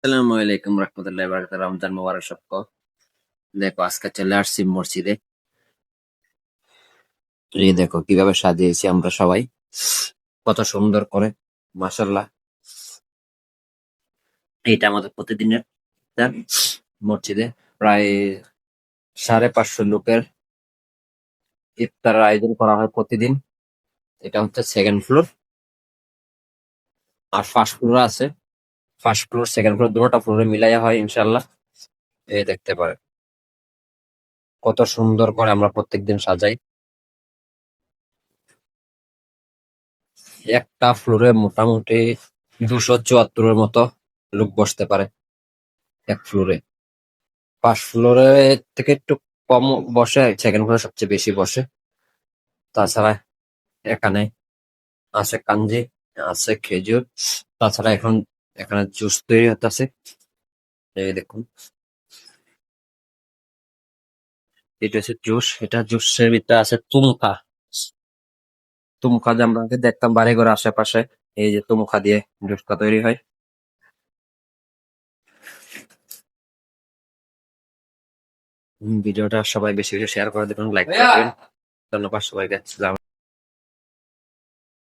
আসসালামু আলাইকুম রহমতুল্লাহি বারাকাতুহু। রমজান মোবারক সবকো। দেখো আজকে চলে আসছি মসজিদে। এই দেখো কিভাবে সাজিয়েছি আমরা সবাই, কত সুন্দর করে, মাশাআল্লাহ। এটা আমাদের প্রতিদিনের ইফতার। মসজিদে প্রায় 550 লোকের ইফতারের আয়োজন করা হয় প্রতিদিন। এটা হচ্ছে সেকেন্ড ফ্লোর, আর ফার্স্ট ফ্লোর আছে। ফার্স্ট ফ্লোর সেকেন্ড ফ্লোর দুটোটা ফ্লোরে মিলাইয়া হয় ইনশাল্লাহ। এই দেখতে পারে কত সুন্দর করে আমরা প্রত্যেকদিন সাজাই। একটা ফ্লোরে মোটামুটি 274-এর মতো লোক বসতে পারে এক ফ্লোরে। ফার্স্ট ফ্লোরে থেকে একটু কম বসে, সেকেন্ড ফ্লোরে সবচেয়ে বেশি বসে। তাছাড়া এখানে আছে কাঞ্জি, আছে খেজুর। তাছাড়া এখন এখানে জুস তৈরি হতেছে, এই দেখুন। এটা হচ্ছে জুস, এটা জুসের ভিতরে আছে তুমকা। তুমকা যে আমরা আগে দেখতাম বাড়ি ঘরের আশেপাশে, এই যে তুমকা দিয়ে জুসটা তৈরি হয়। ভিডিওটা সবাই বেশি বেশি শেয়ার করে দেবেন, লাইক করে দেবেন। ধন্যবাদ সবাইকে।